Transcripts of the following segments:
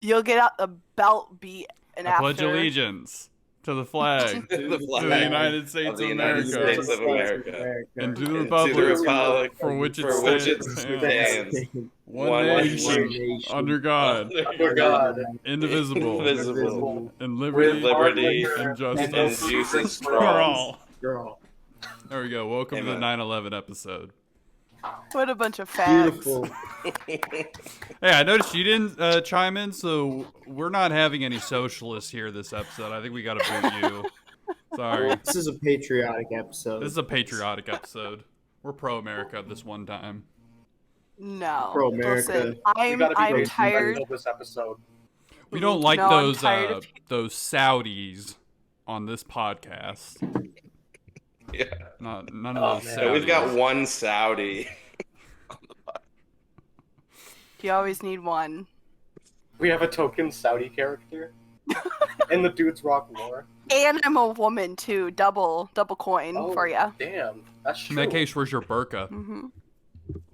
You'll get out the belt beat and I pledge after. allegiance to the flag, To the to flag the United States of the of United America, States of America, and to the and to the republic republic for which it for which it stands, stands, one nation, under God, under God, indivisible, indivisible, and with liberty and and justice justice for all. Girl. There we go. Welcome to the Amen. 9/11 episode. What a bunch of fags. Beautiful. Hey, I noticed you didn't chime in, so we're not having any socialists here this episode. I think we got to boot you. Sorry. This is a patriotic episode. This is a patriotic episode. We're pro-America this one time. No. Pro America. Listen, We gotta be I'm racist tired. until this episode. We don't like No, I'm those tired of- those Saudis on this podcast. Yeah. None Oh, of those man. Saudis. We've got one Saudi. You always need one. We have a token Saudi character in the Dudes Rock lore. And I'm a woman too. Double coin Oh, for ya. damn. That's In true. that case, where's your burqa? Mm-hmm.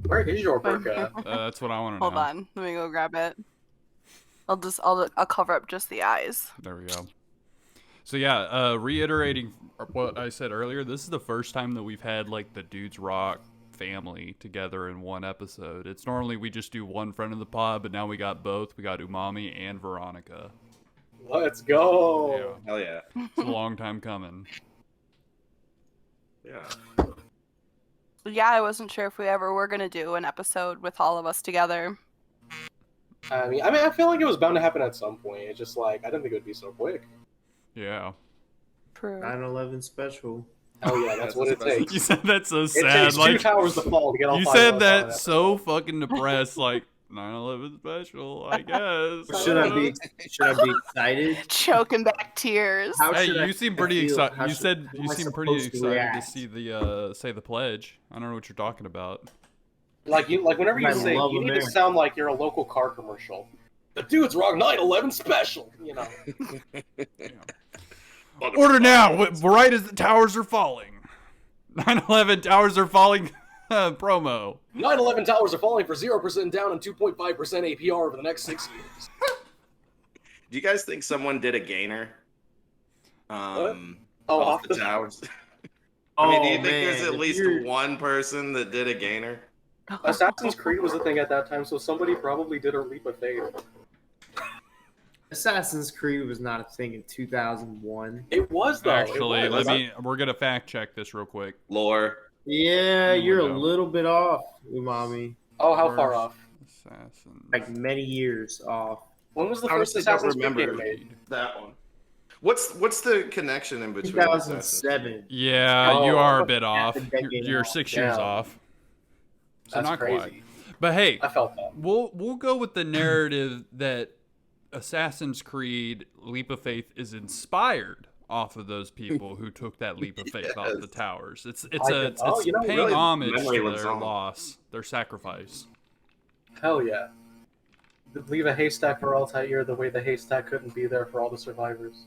Where is your burqa? That's what I want to know. Hold on. Let me go grab it. I'll cover up just the eyes. There we go. So yeah, reiterating what I said earlier, this is the first time that we've had like the Dudes Rock family together in one episode. It's normally we just do one friend of the pod, but now we got both. We got Umami and Veronica. Let's go. Yeah, Hell yeah. it's a long time coming. Yeah. Yeah, I wasn't sure if we ever were gonna do an episode with all of us together. I feel like it was bound to happen at some point. It's just like I didn't think it would be so quick. Yeah. True. 9/11 special. Hell yeah, that's what it takes. You said that so It sad. takes two Like towers to fall to get all you five said of us on that it. so fucking depressed. Like 9/11 special, I guess. Should I be excited? Choking back tears. How Hey, should I you seem pretty feel? excited. How You should- said how you am I seem pretty supposed to excited to react? see the say the pledge. I don't know what you're talking about. Like whenever you I say, love you need to America. sound like you're a local car commercial. The Dudes Rock 9/11 special. You know. Order now, right as the towers are falling. 9/11 towers are falling. Promo. 9/11 towers are falling for 0% down and 2.5% APR over the next 6 years. Do you guys think someone did a gainer? Off the the towers. I mean, do you Oh, think there's man, at if least you're- one person that did a gainer? Assassin's Creed was a thing at that time, so somebody probably did a leap of faith. Assassin's Creed was not a thing in 2001. It was though. Actually, it was. we're gonna fact check this real quick. Lore. Yeah, Oh, you're a no. little bit off, Umami. Oh, how far First off? Assassin. Like many years off. When was the I first honestly don't Assassin's Creed remember game made? that one. What's the connection in between? Assassins? 2007. Yeah, you Oh, are a bit half off. a decade You're off. 6 years Yeah. off. So That's not crazy. quite. But hey, I felt that. we'll go with the narrative that Assassin's Creed Leap of Faith is inspired off of those people who took that leap of faith off the Yes. towers. It's you know, paying really, homage memory to lives their on. loss, their sacrifice. Hell yeah. Leave a haystack for Altair the way the haystack couldn't be there for all the survivors.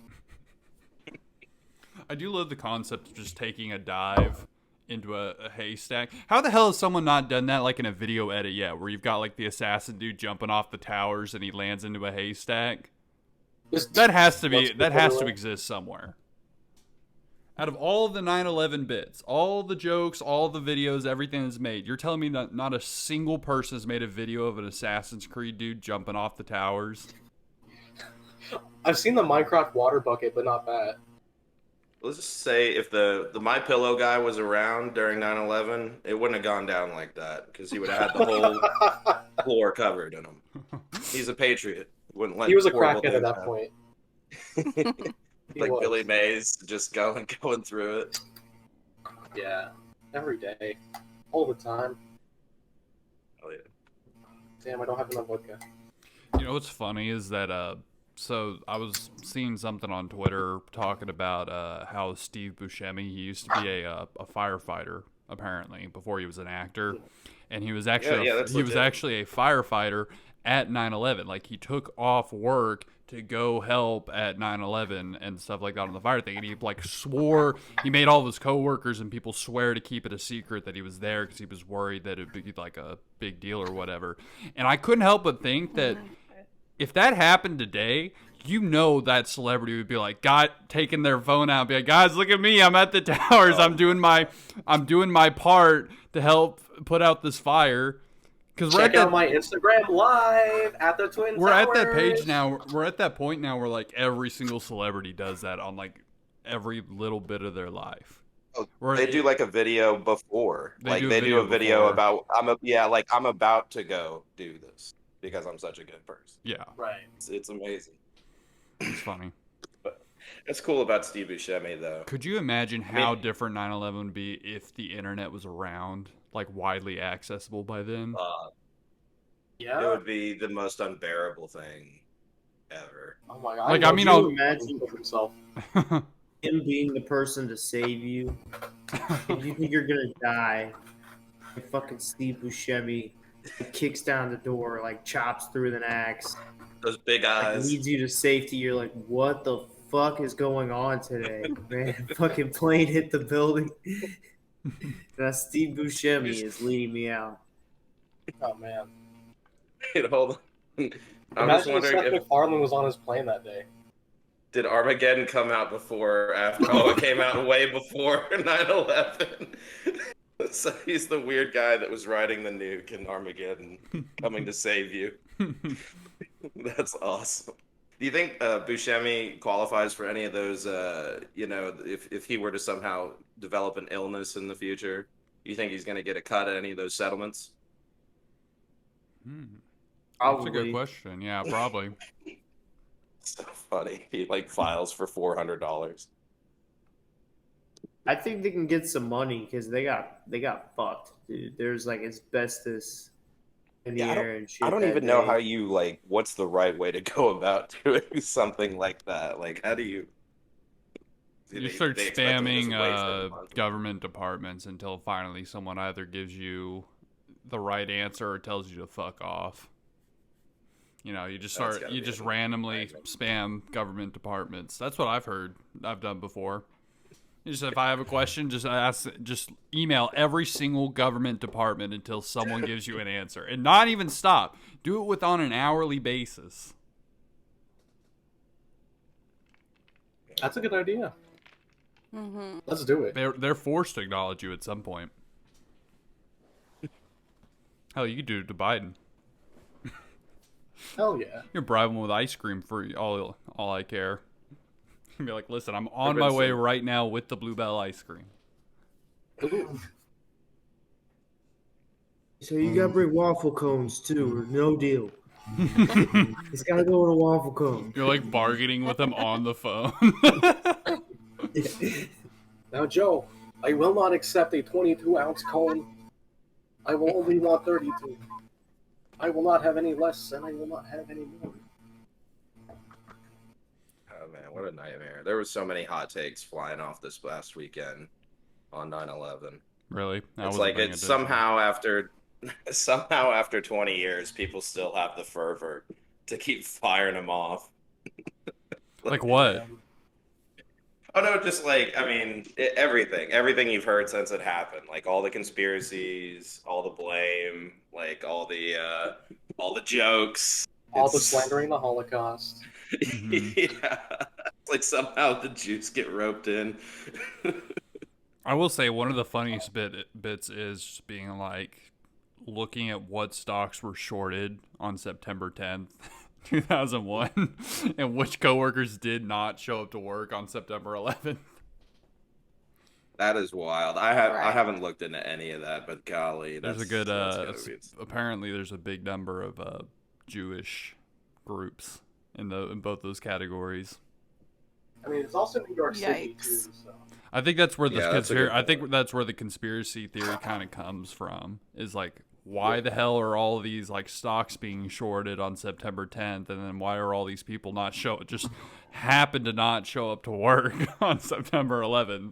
I do love the concept of just taking a dive into a haystack. How the hell has someone not done that like in a video edit yet, where you've got like the assassin dude jumping off the towers and he lands into a haystack? That has to exist somewhere. Out of all the 9/11 bits, all the jokes, all the videos, everything that's made, you're telling me that not a single person has made a video of an Assassin's Creed dude jumping off the towers? I've seen the Minecraft water bucket, but not that. Let's just say if the My Pillow guy was around during 9/11, it wouldn't have gone down like that because he would have had the whole floor covered in him. He's a patriot. Wouldn't let He was a horrible crackhead at things that happen. point. He Like was. Billy Mays, just going through it. Yeah. Every day. All the time. Oh yeah. Damn, I don't have enough vodka. You know what's funny is that so I was seeing something on Twitter talking about how Steve Buscemi, he used to be a firefighter apparently before he was an actor, and he was actually Yeah, that's he was legit. actually a firefighter at 9/11. Like he took off work to go help at 9/11 and stuff like that on the fire thing, and he like swore, he made all of his coworkers and people swear to keep it a secret that he was there because he was worried that it'd be like a big deal or whatever. And I couldn't help but think that if that happened today, you know that celebrity would be like, taking their phone out, and be like, guys, look at me, I'm at the towers, I'm doing my part to help put out this fire. Because Check out my Instagram live at the Twin we're Towers. at that page now. We're at that point now where like every single celebrity does that on like every little bit of their life. They do like a video before. They do a video before. about I'm about to go do this because I'm such a good person. Yeah, Right. It's amazing. it's funny. But it's cool about Steve Buscemi though. Could you imagine how different 9/11 would be if the internet was around, like widely accessible by then? Yeah. It would be the most unbearable thing ever. Oh my god. Like, I mean, I'll imagine himself. him being the person to save you. If you think you're gonna die, and fucking Steve Buscemi kicks down the door, like chops through with an axe, Those big like, eyes. leads you to safety. You're like, what the fuck is going on today, man? Fucking plane hit the building. Now Steve Buscemi is leading me out. Oh man. Wait, hold on. I'm just Imagine if wondering Seth if MacFarlane was on his plane that day. did Armageddon come out before or after? Oh, it came out way before 9/11. So he's the weird guy that was riding the nuke in Armageddon, coming to save you. That's awesome. Do you think Buscemi qualifies for any of those? If he were to somehow develop an illness in the future, do you think he's going to get a cut at any of those settlements? That's a good question. Yeah, probably. So funny. He like files for $400. I think they can get some money because they got fucked, dude. There's like asbestos in the air and shit. I don't that even know day. how you like. What's the right way to go about doing something like that? Like, how do you? You start spamming government departments until finally someone either gives you the right answer or tells you to fuck off. You know, you just randomly spam government departments. That's what I've heard. I've done before. If I have a question, just email every single government department until someone gives you an answer, and not even stop. Do it on an hourly basis. That's a good idea. Mm-hmm. Let's do it. They're forced to acknowledge you at some point. Hell, you could do it to Biden. Hell yeah. You can bribe him with ice cream for all I care. Be like, listen, I'm on my way right now with the Bluebell ice cream. So you gotta bring waffle cones too, or no deal. It's gotta go in a waffle cone. You're like bargaining with him on the phone. Now, Joe, I will not accept a 22-ounce cone. I will only want 32. I will not have any less, and I will not have any more. Oh man, what a nightmare! There were so many hot takes flying off this last weekend on 9/11. Really? It's like it's somehow after 20 years, people still have the fervor to keep firing them off. Like what? Oh no, just like everything you've heard since it happened, like all the conspiracies, all the blame, like all the jokes, All the slandering the Holocaust. Yeah, it's like somehow the Jews get roped in. I will say one of the funniest bits is just being like looking at what stocks were shorted on September 10th. 2001, and which coworkers did not show up to work on September 11th. That is wild. I haven't looked into any of that, but golly, There's a good apparently there's a big number of Jewish groups in both those categories. I mean, it's also New York City too. Yikes. So. I think that's where that's where the conspiracy theory kind of comes from. Is like, why the hell are all these like stocks being shorted on September 10th, and then why are all these people just happen to not show up to work on September 11th?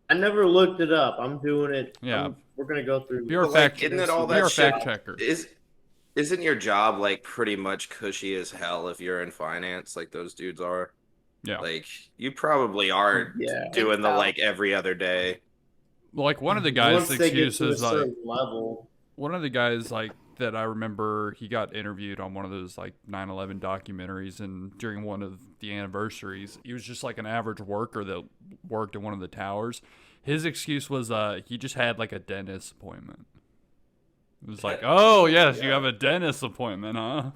I never looked it up. I'm doing it. Yeah. We're gonna go through. Be our fact shit checker. Isn't your job like pretty much cushy as hell if you're in finance, like those dudes are? Yeah. Like you probably are doing the like every other day. Well, like one of the guys' Once they get to a excuses, like certain level. one of the guys like that I remember he got interviewed on one of those like 9/11 documentaries, and during one of the anniversaries, he was just like an average worker that worked in one of the towers. His excuse was he just had like a dentist appointment. It was like, oh yes, you have a dentist appointment, huh?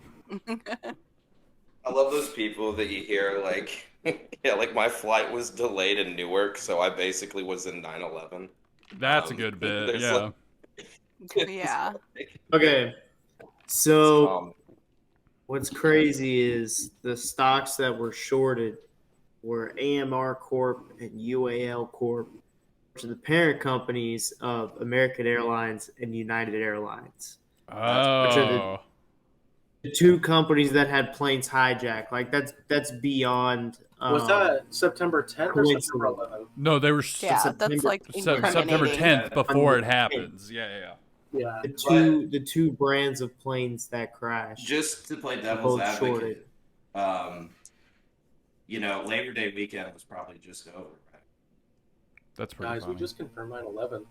I love those people that you hear like, yeah, like my flight was delayed in Newark, so I basically was in 9/11. That's a good bit, there's yeah. Yeah. Okay, so Um, what's crazy is the stocks that were shorted were AMR Corp and UAL Corp, which are the parent companies of American Airlines and United Airlines. Which are Oh. the two companies that had planes hijacked. Like that's beyond. Was that September 10th or coincidence. September 11th? No, they were Yeah, that's like September incriminating. 10th before it Yeah. happens. Yeah. Yeah. the two brands of planes that crashed. just to play devil's both advocate, shorted. Labor Day weekend was probably just over, right? That's pretty Guys, funny. we just confirmed 9/11.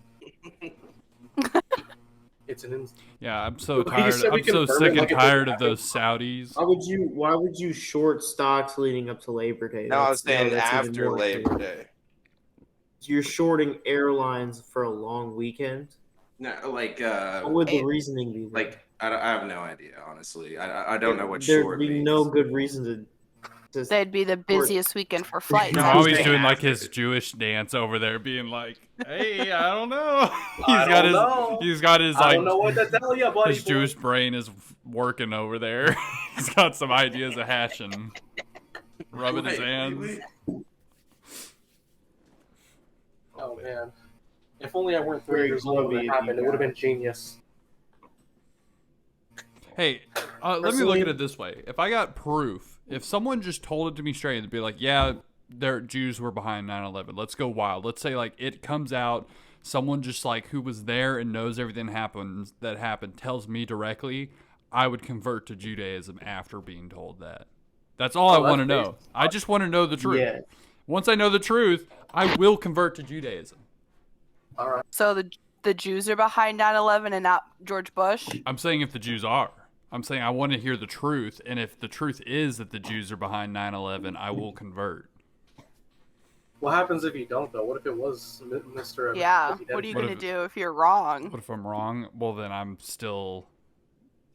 It's an Yeah, I'm so Well, you tired. said we I'm so confirmed sick it and like it tired didn't of those Saudis. Why would you short stocks leading up to Labor Day? No, I was saying that's even after more Labor crazy. Day. You're shorting airlines for a long weekend. No, like, What would the reasoning be? There? like I have no idea, honestly. I don't know what There'd short be means. no good reason to. They'd be the busiest weekend for flights. I'm No, always Tuesday doing like after. his Jewish dance over there, being like, "Hey, I don't know." I don't know. He's got his I like don't know what to tell you, buddy. his Jewish brain is working over there. He's got some ideas of hashing, rubbing his hands. Oh man! If only I weren't 3 Very years old when grubby it of happened, you it would have been guys. genius. Hey, let me look Personally- at it this way. If I got proof, if someone just told it to me straight, it'd be like, yeah, their Jews were behind 9/11. Let's go wild. Let's say like it comes out, someone just like who was there and knows everything that happened tells me directly, I would convert to Judaism after being told that. That's all I Oh, want to that's know. I just want to know the truth. Yeah. Once I know the truth, I will convert to Judaism. All right. So the Jews are behind 9/11 and not George Bush. I'm saying if the Jews are. I'm saying I want to hear the truth, and if the truth is that the Jews are behind 9/11, I will convert. What happens if you don't, though? What if it was Mr. Yeah. if he What are you didn't? What gonna if- do if you're wrong? What if I'm wrong? Well, then I'm still.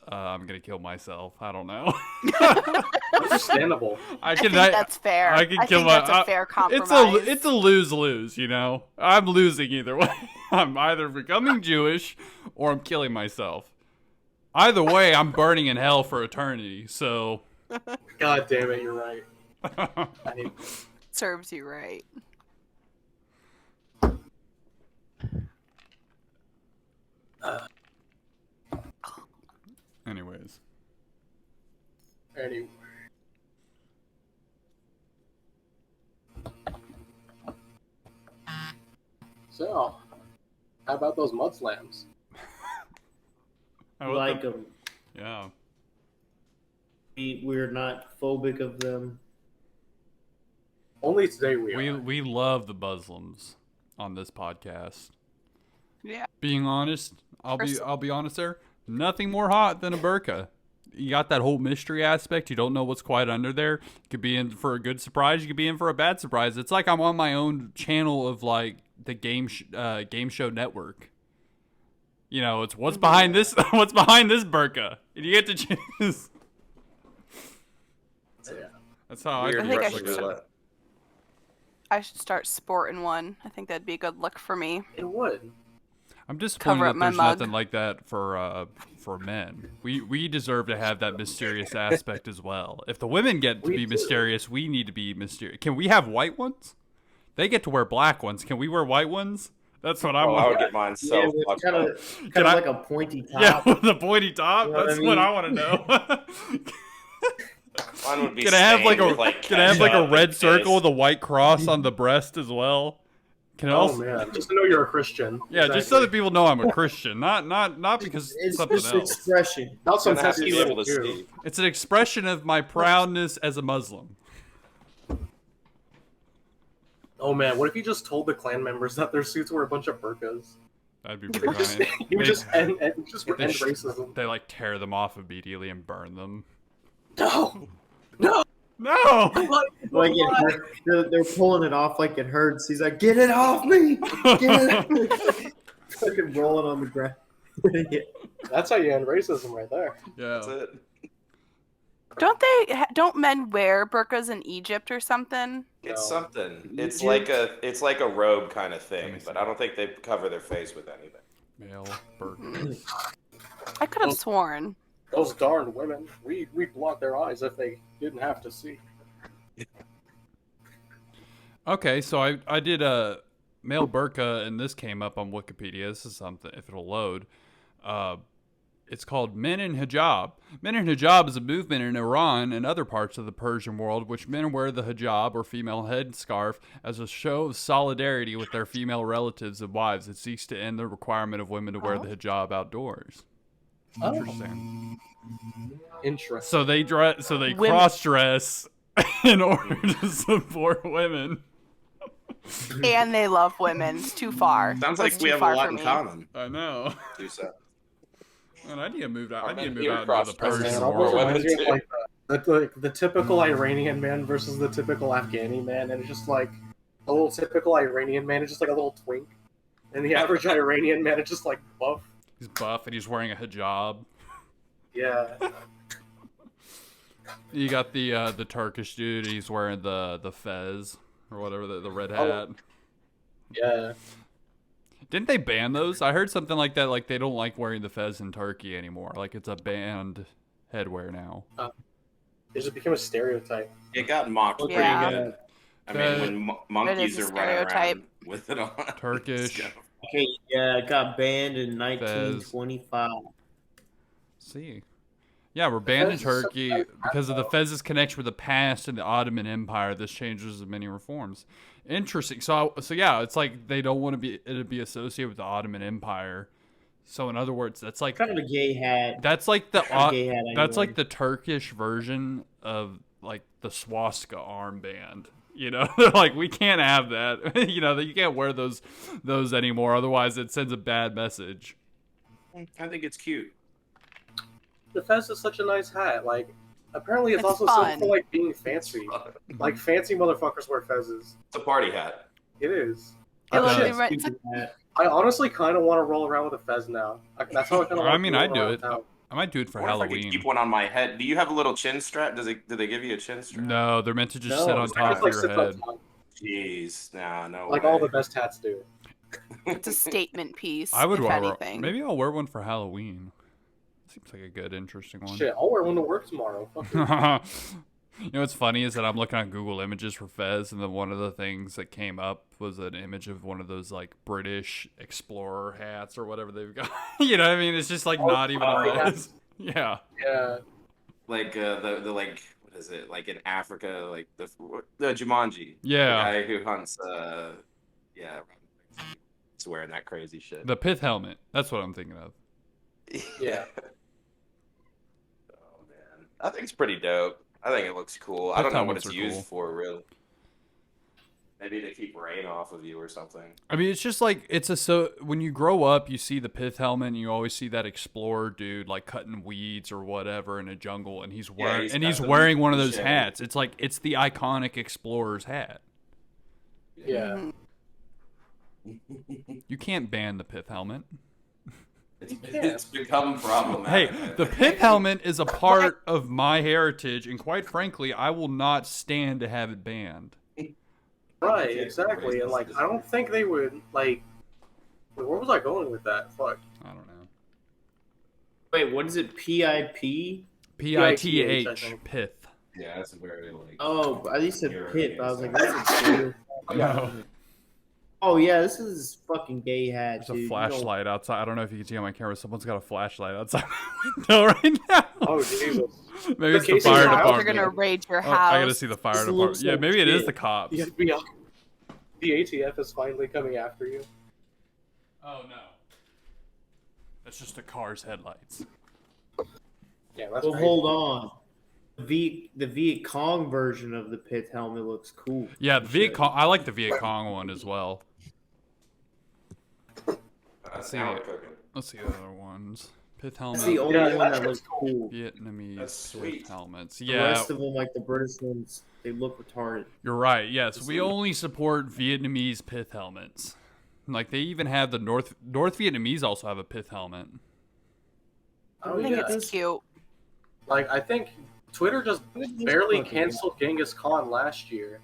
I'm gonna kill myself. I don't know. Understandable. I think that's fair. I can I kill think my. that's a fair compromise. It's a lose-lose. You know, I'm losing either way. I'm either becoming Jewish or I'm killing myself. Either way, I'm burning in hell for eternity. So. God damn it, you're right. I need, Serves you right. Anyways. anyway. So, how about those mud slams? I We would like th- them. Yeah. We're not phobic of them. Only today we are. We love the Muslims on this podcast. Yeah. Being honest, I'll be honest there. Nothing more hot than a burqa. You got that whole mystery aspect. You don't know what's quite under there. You could be in for a good surprise. You could be in for a bad surprise. It's like I'm on my own channel of like the game show network. You know, it's what's behind this. What's behind this burqa? And you get to choose. Yeah. That's how Weird I think I Russian should- roulette. I should start sporting one. I think that'd be a good look for me. It would. I'm disappointed Cover that up my there's mug. nothing like that for men. We deserve to have that mysterious aspect as well. If the women get to We be do. mysterious, we need to be mysterious. Can we have white ones? They get to wear black ones. Can we wear white ones? That's what I'm. Oh, I would get mine so yeah, it's fucked kind up. of Can I- like a pointy top. yeah, with the pointy top. You know what That's I what mean? I want to know. Mine would be Can I have like stained a with, Can I have like a ketchup red and circle piss. with a white cross on the breast as well? Can it Oh also? man, just to know you're a Christian. Yeah, just so that people know I'm a Christian, not because It's something just else. expression. Not some Gonna have to pesky be little able to Jew. see. It's an expression of my proudness as a Muslim. Oh man, what if you just told the clan members that their suits were a bunch of burqas? That'd be pretty funny. You would They- just end they sh- racism. They like tear them off immediately and burn them. No, No. Like they're pulling it off like it hurts. He's like, "Get it off me! Get it off me!" Fucking rolling on the ground. Yeah. that's how you end racism right there. That's Yeah. it. Don't men wear burqas in Egypt or something? It's No. something. It's Egypt? like a robe kind of Let thing, me see. but I don't think they cover their face with anything. Male burgers. I could have sworn. Those darn women. We block their eyes if they didn't have to see. Okay, so I did a male burqa, and this came up on Wikipedia. This is something, if it'll load. It's called Men in Hijab. Men in Hijab is a movement in Iran and other parts of the Persian world which men wear the hijab or female headscarf as a show of solidarity with their female relatives and wives. It seeks to end the requirement of women to wear the hijab outdoors. Interesting. Interesting. So they Women- cross-dress in order to support women. And they love women. It's too far. Sounds That's like we too have a far lot for in me. common. I know. Do so. Man, I need to move out. I need to move You're out into the cross-dressing, Persian Man, Or almost world. women reminds me too. of like the typical Iranian man versus the typical Afghani man, and it's just like a little typical Iranian man is just like a little twink, and the average Iranian man is just like buff. He's buff and he's wearing a hijab. Yeah, You got the Turkish dude. He's wearing the fez or whatever, the red Oh. hat. yeah. Didn't they ban those? I heard something like that. Like they don't like wearing the fez in Turkey anymore. Like it's a banned headwear now. It just became a stereotype. It got mocked pretty Yeah. good. I That- mean, when monkeys It are is a running around stereotype. with it on. Turkish. It's Okay, yeah, it got banned in 1925. See, yeah, we're banned in fez is such Turkey a nice because of the hat, fez's connection with the past and the Ottoman Empire. This changes in many reforms. Interesting. So yeah, it's like they don't want to be associated with the Ottoman Empire. So in other words, that's like Kind of a gay hat. that's like the Kind of gay hat that's anyway. like the Turkish version of like the swastika armband. You know, they're like, we can't have that. You know, that you can't wear those anymore. Otherwise, it sends a bad message. I think it's cute. The fez is such a nice hat. Like, apparently it's It's also fun. something like being fancy. Like fancy motherfuckers wear fezzes. It's a party hat. It is. It Okay. literally it's Stupid like, hat. I honestly kind of want to roll around with a fez now. That's how I kind of. I mean, I'd do it. I might do it for What if I could Halloween. keep one on my head? Do you have a little chin strap? Do they give you a chin strap? No, they're meant to just No, sit on it's top of your head. Jeez, no Like way. all the best hats do. it's a statement piece, I would if wear anything. maybe I'll wear one for Halloween. Seems like a good, interesting one. Shit, I'll wear one to work tomorrow. Fuck you. You know what's funny is that I'm looking on Google Images for Fez, and then one of the things that came up was an image of one of those like British explorer hats or whatever they've got. You know what I mean? It's just like Oh, not even a safari Fez. hats. Yeah. Yeah. Like the like what is it? Like in Africa, like the Jumanji. Yeah. The guy who hunts. Yeah. He's wearing that crazy shit. The pith helmet. That's what I'm thinking of. Yeah. Oh man, I think it's pretty dope. I think it looks cool. I Pith don't know what helmets it's are used cool. for, really. Maybe to keep rain off of you or something. I mean, it's just like when you grow up, you see the pith helmet, and you always see that explorer dude like cutting weeds or whatever in a jungle, and he's wearing he's got the wearing one of those machete. hats. It's like it's the iconic explorer's hat. Yeah. You can't ban the pith helmet. It's become problematic. Hey, the pith helmet is a part of my heritage, and quite frankly, I will not stand to have it banned. Right, exactly. And like, I don't think they would like. Wait, where was I going with that? Fuck. I don't know. Wait, what is it? PIP? PITH, I think. pith. Yeah, that's very like. Oh, at least said You're pit. But I was like, against that's a stereotype. No. Oh yeah, this is fucking gay hat, There's dude. a You flashlight outside. I don't know if you can see on my camera. Someone's got a flashlight outside my window right now. Oh Jesus. Maybe it's the Casey's fire house, They're department. gonna raid your Oh, house. I gotta see the fire This department. looks Yeah, like maybe it is shit. the cops. The FBI, the ATF is finally coming after you. Oh no. That's just a car's headlights. Yeah, that's Well, right. hold on. The Viet Cong version of the pith helmet looks cool. Yeah, the Viet Cong. I like the Viet Cong one as well. Now we're cooking. Let's see the other ones. Pith helmet. That's the only Yeah, one that's that looks cool. Vietnamese That's pith sweet. helmets. The Yeah, rest of them, like the British ones, they look retarded. you're right. Yes, we only support Vietnamese pith helmets. Like they even have the North Vietnamese also have a pith helmet. Oh I think yeah. it's cute. Like I think Twitter just barely canceled Genghis Khan last year.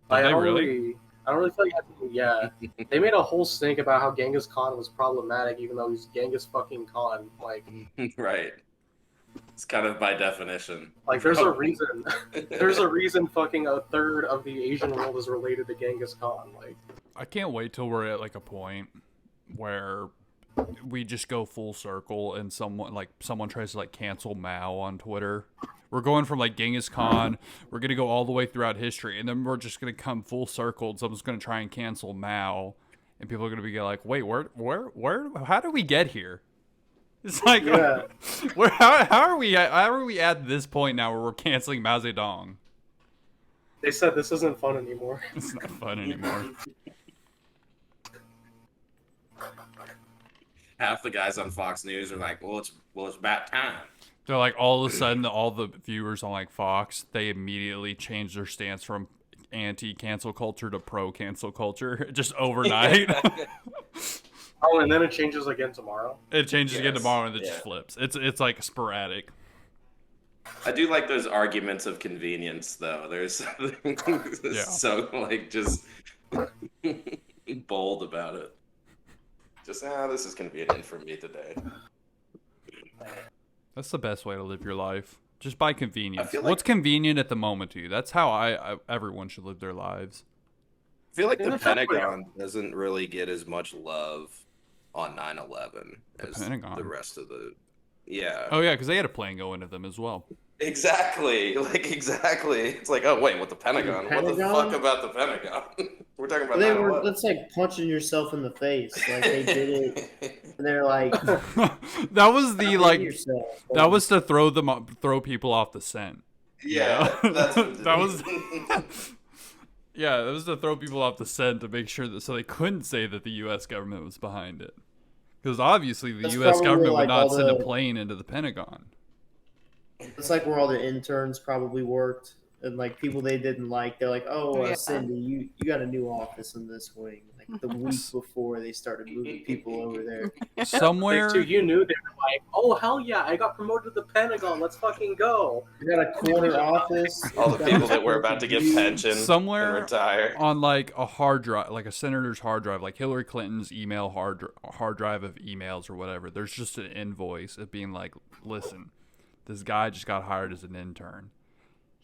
Like, they I don't really? I don't really feel like yeah. They made a whole stink about how Genghis Khan was problematic, even though he's Genghis fucking Khan. Right. It's kind of by definition. There's a reason. There's a reason fucking a third of the Asian world is related to Genghis Khan. Like, I can't wait till we're at like a point where we just go full circle and someone tries to like cancel Mao on Twitter. We're going from like Genghis Khan, we're gonna go all the way throughout history, and then we're just gonna come full circle and someone's gonna try and cancel Mao, and people are gonna be like, wait, where how did we get here? It's like yeah. how are we at this point now where we're canceling Mao Zedong? They said this isn't fun anymore. It's not fun anymore. Half the guys on Fox News are like, well, it's about time. They're like all of a sudden all the viewers on like Fox, they immediately change their stance from anti-cancel culture to pro-cancel culture just overnight. Oh, and then it changes again tomorrow. It changes again Yes. tomorrow and it Yeah. just flips. It's like sporadic. I do like those arguments of convenience, though. There's something so like just bold about it. Just this is convenient for me today. That's the best way to live your life. Just by convenience. I feel like- What's convenient at the moment to you? That's how everyone should live their lives. I feel like Yeah, the that's definitely- Pentagon doesn't really get as much love on 9/11 as Pentagon? the rest of the. Yeah. Oh yeah, because they had a plane go into them as well. Exactly. Exactly. It's like, oh wait, what the Pentagon? What the Pentagon? fuck about the Pentagon? We're talking about They were 9/11. that's like punching yourself in the face. Like they did it, and they're like, That was the like yourself. that was to throw people off the scent. Yeah, that's what That was Yeah, that was to throw people off the scent to make sure that so they couldn't say that the U.S. government was behind it. Because obviously the That's U.S. probably government would like not all send a the- plane into the Pentagon. It's like where all the interns probably worked, and like people they didn't like. They're like, "Oh, Yeah. Cindy, you got a new office in this wing." Like the week before they started moving people over there. Somewhere, Too, you knew they were like, oh hell yeah, I got promoted to the Pentagon. Let's fucking go. You got a corner office. all the people that were about to get pension and somewhere retire. on like a hard drive, like a senator's hard drive, like Hillary Clinton's email hard drive of emails or whatever. There's just an invoice of being like, listen, this guy just got hired as an intern.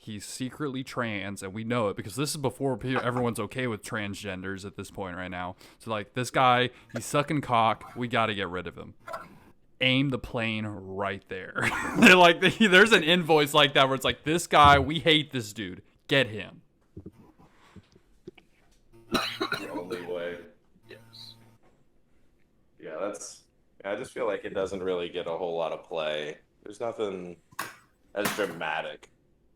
He's secretly trans, and we know it because this is before everyone's okay with transgenders at this point right now. So, like, this guy, he's sucking cock. We got to get rid of him. Aim the plane right there. They're like, there's an invoice like that where it's like, this guy, we hate this dude. Get him. The only way. Yes. Yeah, I just feel like it doesn't really get a whole lot of play. There's nothing as dramatic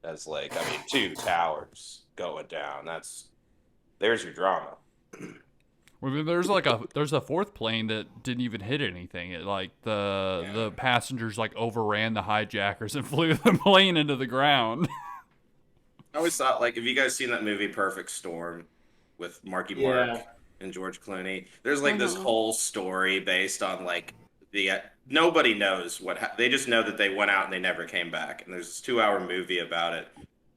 as like, I mean, 2 towers going down. There's your drama. Well, there's a fourth plane that didn't even hit anything. It like the passengers like overran the hijackers and flew the plane into the ground. I always thought, like, have you guys seen that movie Perfect Storm with Marky Mark Yeah. and George Clooney? There's like this whole story based on like nobody knows they just know that they went out and they never came back, and there's this 2-hour movie about it.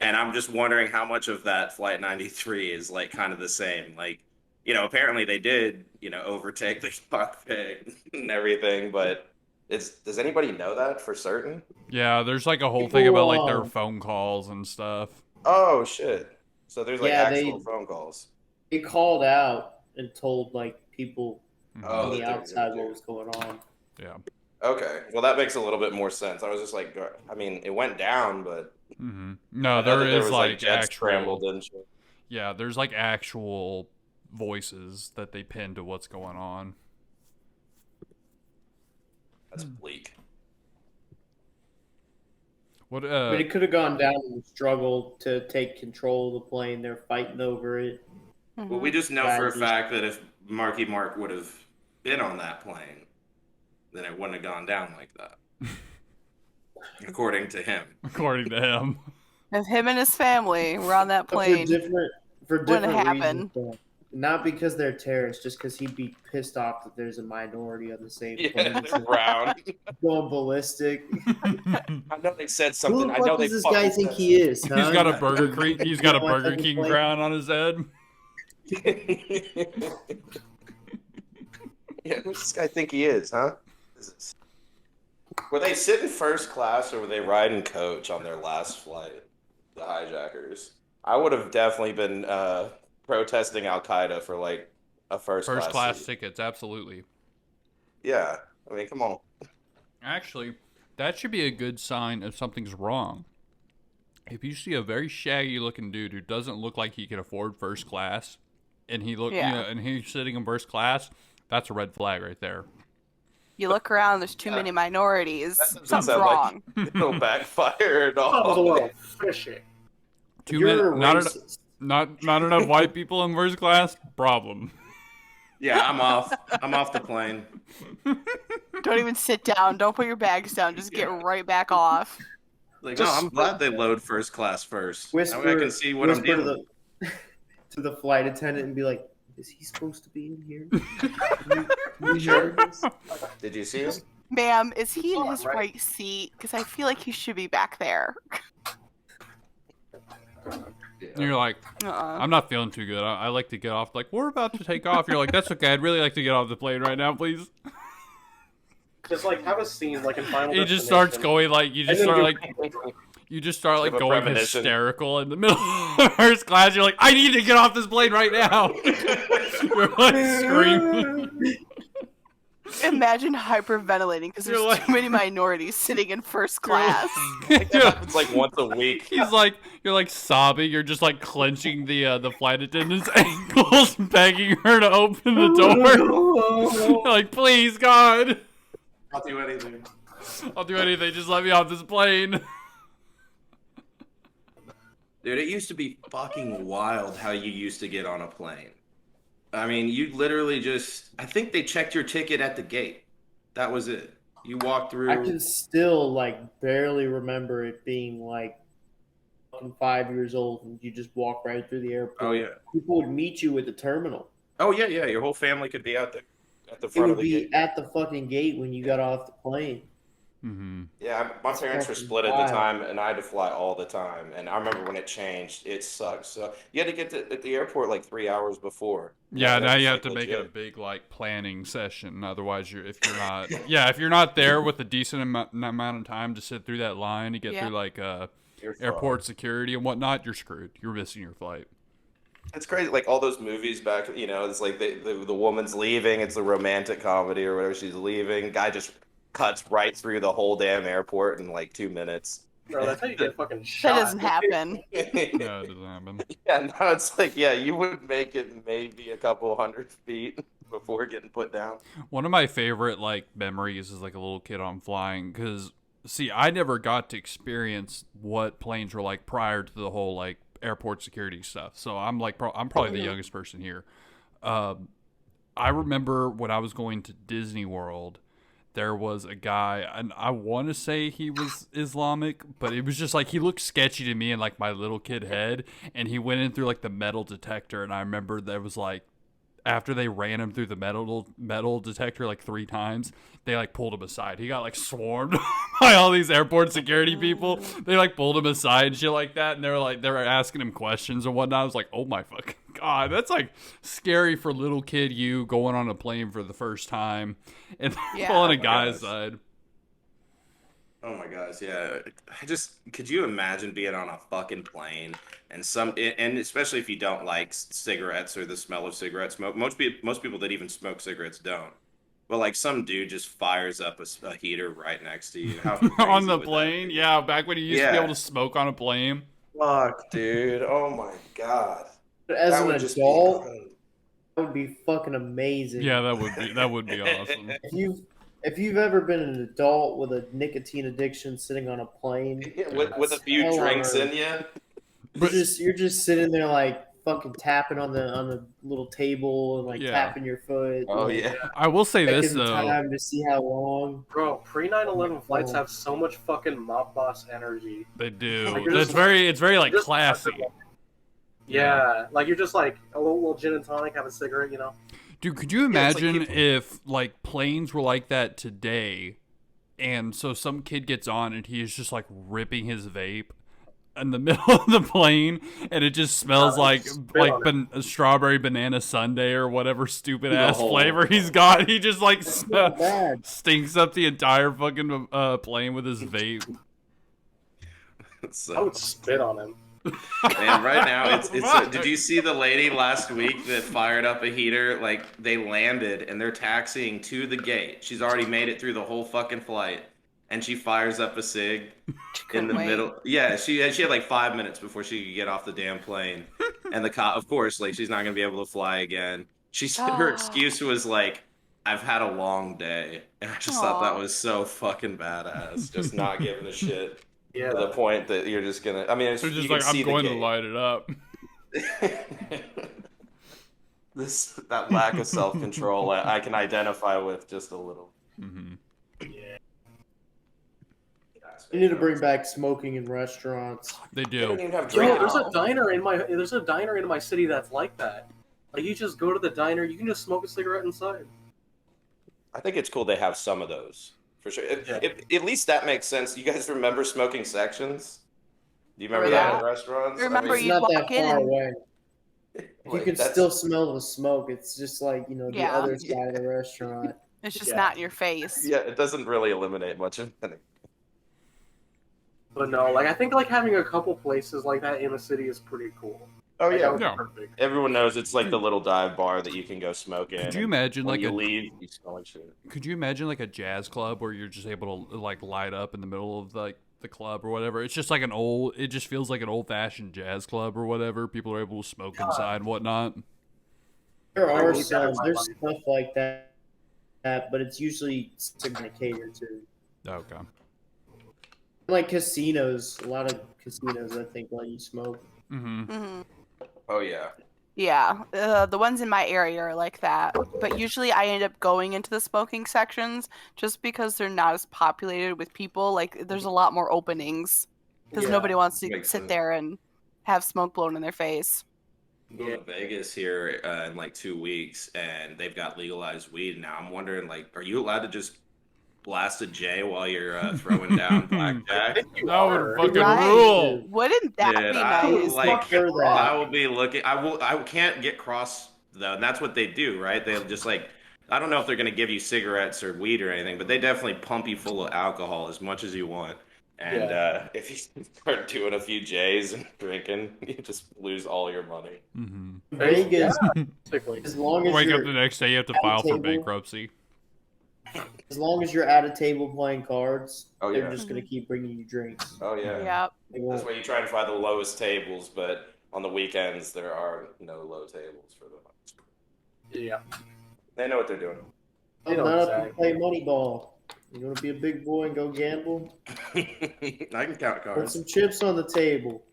And I'm just wondering how much of that Flight 93 is like kind of the same. Like, apparently they did, overtake the cockpit and everything, but does anybody know that for certain? Yeah, there's like a whole thing about like their People, phone calls and stuff. Oh shit! So there's like Yeah, actual phone calls. They called out and told like people Oh, on the that they were outside gonna what do. was going on. Yeah. Okay, well that makes a little bit more sense. I was just like, I mean, it went down, but Mm-hmm. I No, know there that is was, like jets actual. scrambled and shit. Yeah, there's like actual voices that they pin to what's going on. That's bleak. What? But it could have gone down and struggled to take control of the plane. They're fighting over it. Well, we just know for a Guys, fact that if Marky Mark would have been on that plane, then it wouldn't have gone down like that. According to him. According to him. If him and his family were on that But plane, for wouldn't different happen. reasons. Though. Not because they're terrorists, just because he'd be pissed off that there's a minority on the same Yeah, plane. they're brown. Going ballistic. I know they said Who something. the I know fuck they does this fucking guy think said he is? Huh? He's got a Burger King. He's got a You know, Burger like King plane. crown on his head. Yeah, who does this guy think he is, huh? Were they sitting first class or were they riding coach on their last flight? The hijackers. I would have definitely been protesting Al Qaeda for like a first Class seat. tickets, absolutely. Yeah, I mean, come on. Actually, that should be a good sign if something's wrong. If you see a very shaggy looking dude who doesn't look like he can afford first class, and and he's sitting in first class, that's a red flag right there. You look around, there's too many minorities. That doesn't Something's sound wrong. like it'll backfire at That was a all. little fishy. You're a racist. Not enough white people in first class. Problem. Yeah, I'm off. I'm off the plane. Don't even sit down. Don't put your bags down. Just get right back off. Like, Just- no, I'm glad they load first class first. Whisper, That way I can see what I'm whisper dealing with. to the flight attendant and be like, "Is he supposed to be in here? You hear this?" Did you see him? Ma'am, is he in his Right. right seat? Because I feel like he should be back there. And you're like, I'm not feeling too good. I like to get off. Like, we're about to take off. You're like, that's okay. I'd really like to get off the plane right now, please. Just like have a scene like in Final He just starts Destination. going like, you just And then start like Give a going premonition. hysterical in the middle of first class. You're like, I need to get off this plane right now. You're like screaming. Imagine hyperventilating because there's You're like- too many minorities sitting in first class. That happens like once a week. He's like, you're like sobbing. You're just like clenching the flight attendant's ankles, begging her to open the door. You're like, please, God, I'll do anything. I'll do anything. Just let me off this plane. Dude, it used to be fucking wild how you used to get on a plane. I mean, you literally just, I think they checked your ticket at the gate. That was it. You walked through. I can still like barely remember it being like fucking 5 years old, and you just walk right through the airport. Oh, yeah. People would meet you at the terminal. Oh, yeah, yeah. Your whole family could be out there at the It front would of the be gate. at the fucking gate when you got off the plane. Mm-hmm. Yeah, my parents were fucking split at the wild. time, and I had to fly all the time. And I remember when it changed, it sucked. So you had to get to at the airport like 3 hours before. Yeah, now that's, you have like, to make it a legit. big like planning session. Otherwise, if you're not there with a decent amount of time to sit through that line to get Yeah. through like You're fucked. airport security and whatnot, you're screwed. You're missing your flight. It's crazy, like all those movies back. You know, it's like the woman's leaving. It's a romantic comedy or whatever. She's leaving. Guy just cuts right through the whole damn airport in like 2 minutes. Bro, that's how you get fucking shot. That doesn't happen. No, it doesn't happen. Yeah, no, it's like, yeah, you would make it maybe a couple hundred feet before getting put down. One of my favorite like memories is like a little kid on flying because see, I never got to experience what planes were like prior to the whole like airport security stuff. So I'm like I'm probably the youngest person here. I remember when I was going to Disney World, there was a guy, and I want to say he was Islamic, but it was just like he looked sketchy to me in like my little kid head, and he went in through like the metal detector, and I remember there was like after they ran him through the metal detector like 3 times, they like pulled him aside. He got like swarmed by all these airport security people. They like pulled him aside and shit like that, and they were asking him questions and whatnot. I was like, oh my fucking God, that's like scary for little kid you going on a plane for the first time and Yeah. pulling a Oh my guy's gosh. side. Oh my gosh, yeah. Could you imagine being on a fucking plane and especially if you don't like cigarettes or the smell of cigarette smoke. Most people that even smoke cigarettes don't. But like some dude just fires up a heater right next to you. How On crazy the would that plane, be? yeah, back when you used to be Yeah. able to smoke on a plane. Fuck, dude. Oh my god. But as That an would just be adult, crazy. that would be fucking amazing. Yeah, that would be awesome. If you've ever been an adult with a nicotine addiction sitting on a plane, Yeah, with a few Hell on drinks earth. in you. But- you're just sitting there like fucking tapping on the little table and like Yeah. tapping your foot. Oh like, yeah. I will say this checking the though. time to see how long. Bro, pre 9/11 flights have so much fucking mob boss energy. They do. Like, you're It's just- very like you're just classy. Yeah, like you're just like a little gin and tonic, have a cigarette, you know. Dude, could you Yeah, it's like imagine people- if like planes were like that today, and so some kid gets on and he is just like ripping his vape in the middle of the plane, and it just smells like spit on a strawberry banana sundae or whatever stupid The ass whole- flavor he's got. He just like Not bad. stinks up the entire fucking plane with his vape. I would spit on him. And right now, did you see the lady last week that fired up a heater? Like, they landed and they're taxiing to the gate. She's already made it through the whole fucking flight, and she fires up a cig in the wait. middle. Yeah, she had like 5 minutes before she could get off the damn plane. And the cop, of course, like, she's not gonna be able to fly again. She said her excuse was like, "I've had a long day," and I just thought that Aw. was so fucking badass. Just not giving a shit. Yeah. To the point that you're just gonna. I mean, it's They're just you can like, see I'm the going to gate. light it up. That lack of self control, I can identify with just a little. Hmm. We need to bring back smoking in restaurants. They They don't do. even have Yo, drinking. there's a diner in my city that's like that. Like you just go to the diner, you can just smoke a cigarette inside. I think it's cool they have some of those for sure. Yeah. At least that makes sense. You guys remember smoking sections? Do you remember Yeah. that in restaurants? Remember It's you not that walk in far and- away. You like, can that's- still smell the smoke. It's just like, the Yeah. other side of the restaurant. It's just Yeah. not in your face. Yeah, it doesn't really eliminate much of anything. But no, like I think like having a couple places like that in the city is pretty cool. Oh Like, yeah, that would be Yeah. perfect. everyone knows it's like the little dive bar that you can go smoke in. Could you and imagine when like you a leave, you smell like shit. Could you imagine like a jazz club where you're just able to like light up in the middle of like the club or whatever? It's just like it just feels like an old fashioned jazz club or whatever. People are able to smoke inside and whatnot. There I are need that in some. my There's life. stuff like that, but it's usually to cater to. Okay. Like casinos, a lot of casinos I think let you smoke. Mm-hmm. Hmm. Oh yeah. Yeah, the ones in my area are like that. But usually I end up going into the smoking sections just because they're not as populated with people. Like, there's a lot more openings because Yeah. nobody wants to Makes sit sense. there and have smoke blown in their face. I'm going to Vegas here in like 2 weeks, and they've got legalized weed now. I'm wondering, like, are you allowed to just blast a J while you're throwing down blackjack? That would fucking Right. rule. Wouldn't that Dude, be I would nice? like. Prefer that. I will be looking. I can't get cross though, and that's what they do, right? They'll just like. I don't know if they're gonna give you cigarettes or weed or anything, but they definitely pump you full of alcohol as much as you want. And if you start doing a few J's and drinking, you just lose all your money. Mm-hmm. Vegas, Basically. as long as Wake up you're the next day, you have to at the file for table. bankruptcy. at a table playing cards, Oh, they're yeah. just gonna keep bringing you drinks. Oh yeah. Yep. They That's won't. why you try and find the lowest tables, but on the weekends there are no low tables for them. Yeah. They know what they're doing. You know Not up exactly. and play Moneyball. You want to be a big boy and go gamble? I can count Put cards. some chips on the table.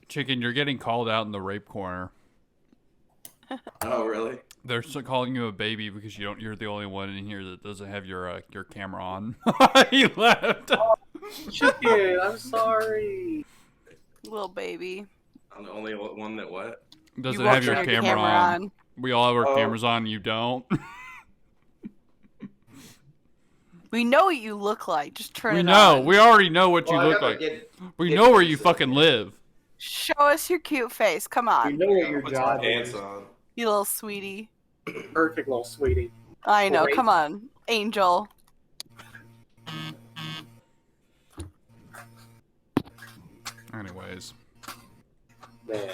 Chicken, you're getting called out in the rape corner. Oh really? They're calling you a baby because you're the only one in here that doesn't have your camera on. He left. Chicken, I'm sorry. Little baby. I'm the only one that what? Doesn't You have won't your turn camera on. We all have our Oh. cameras on. You don't. We know what you look like. Just turn We it know. on. We already know what you Well, I look gotta like. get- We get know where you used to fucking it. live. Show us your cute face. Come You on, know what your Put some job pants is. on. you little sweetie. Perfect little sweetie. I know. Great. Come on, angel. Anyways. Man.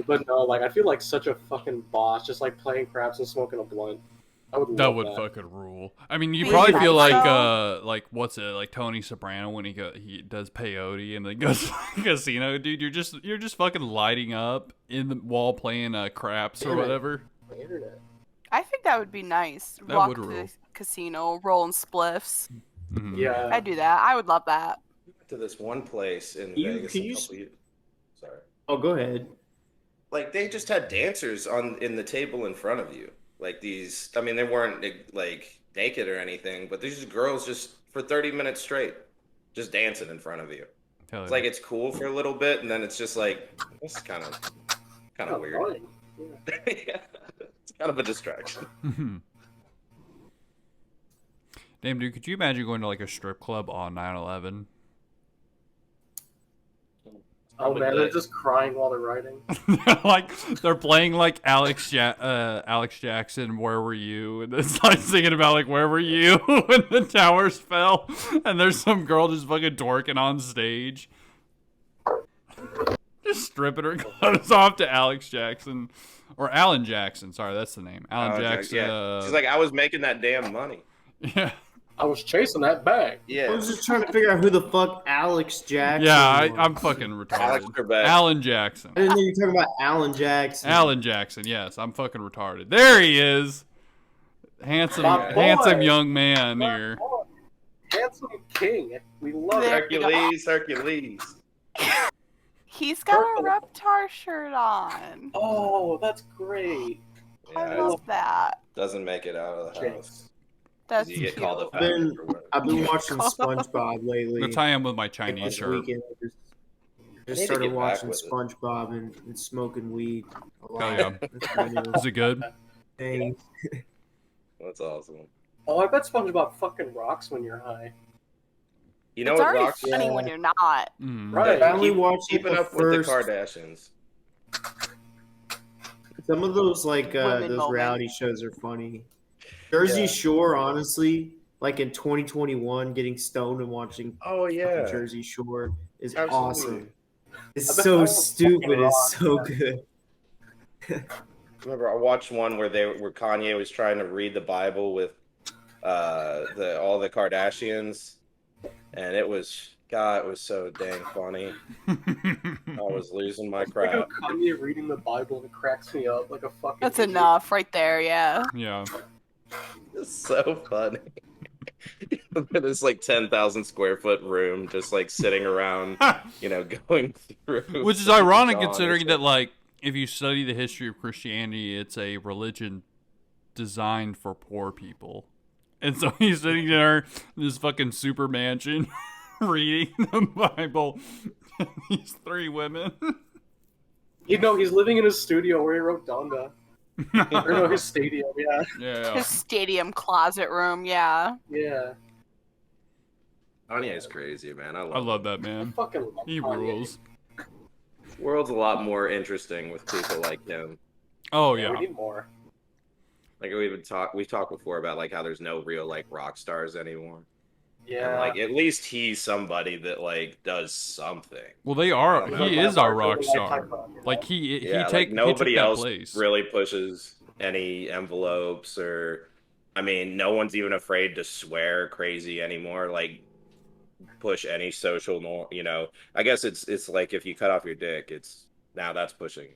But no, like I feel like such a fucking boss, just like playing craps and smoking a blunt. I would That love would that. fucking rule. I mean, you Be probably nice, feel though. like what's it like Tony Soprano when he does peyote and then goes to the casino, dude. You're just fucking lighting up in the wall playing craps or Internet. whatever. The internet. I think that would be nice. That Walk would to rule. the casino, rolling spliffs. Mhm. Yeah. I'd do that. I would love that. To this one place in You- Vegas can a you couple years. Sorry. Oh, go ahead. like they just had dancers in the table in front of you. Like these, I mean, they weren't like naked or anything, but these girls just for 30 minutes straight, just dancing in front of you. Hell It's yeah. like it's cool for a little bit, and then it's just like this is kind of weird. Annoying. Yeah. Yeah, it's kind of a distraction. Damn, dude, could you imagine going to like a strip club on 9/11? Oh man, they're just crying while they're writing. Like they're playing like Alex Jackson, "Where Were You?" and it's like singing about like "Where were you" when the towers fell, and there's some girl just fucking twerking on stage, just stripping her clothes off to Alex Jackson or Alan Jackson. Sorry, that's the name. Alan Jackson. Yeah. She's like, I was making that damn money. Yeah. I was chasing that bag. Yeah. I was just trying to figure out who the fuck Alex Jackson Yeah, was. I'm fucking retarded. Alex Trebek. Alan Jackson. I didn't know you were talking about Alan Jackson. Alan Jackson, yes, I'm fucking retarded. There he is. Handsome, My boy. handsome young man here. Oh, handsome king. We love it. Hercules. He's got a Reptar shirt on. Oh, that's great. I Yeah, love that. doesn't make it out of the Jinx. house. That's You get cute. called a I've been- faggot for wearing- I've been watching SpongeBob lately. Let's tie him with my Like, Chinese this shirt. weekend, I Need just to started get back watching with it. SpongeBob and smoking weed a lot. Hell yeah. That's my new Is it good? thing. That's awesome. Oh, I bet SpongeBob fucking rocks when you're high. You know It's what already rocks? funny Yeah. when you're not. Mm. Right. I only Keep- watched keeping the up first. with the Kardashians. Some of those Women those moment. reality shows are funny. Jersey Yeah. Shore, honestly, like in 2021, getting stoned and watching Oh yeah. Jersey Shore is Absolutely. awesome. It's I bet so that was stupid. fucking It's so rock, good. Remember, I watched one where Kanye was trying to read the Bible with all the Kardashians, and it was so dang funny. I was losing my Like crap. Kanye reading the Bible and cracks me up like a fucking. That's idiot. enough right there, yeah. Yeah. It's so funny. This like 10,000 square foot room, just like sitting around, going through. Which is ironic John, considering it's that, like, if you study the history of Christianity, it's a religion designed for poor people. And so he's sitting there in this fucking super mansion reading the Bible. These three women. You know, he's living in his studio where he wrote Donda. Or no, his stadium. Yeah, Yeah. His stadium closet room, yeah. yeah. Kanye is crazy, man. I I love that I man. fucking love He Kanye. rules. The world's a lot more interesting with people like him. Oh Yeah, yeah. we need more. Like we've talked before about like how there's no real like rock stars anymore. Yeah. And like at least he's somebody that like does something. Well, they are. Like, He is our rock Lifetime star. rock, you know? Like he Yeah, took like nobody that else place. really pushes any envelopes or I mean, no one's even afraid to swear crazy anymore. Like push any social norm, I guess it's like if you cut off your dick, it's now that's pushing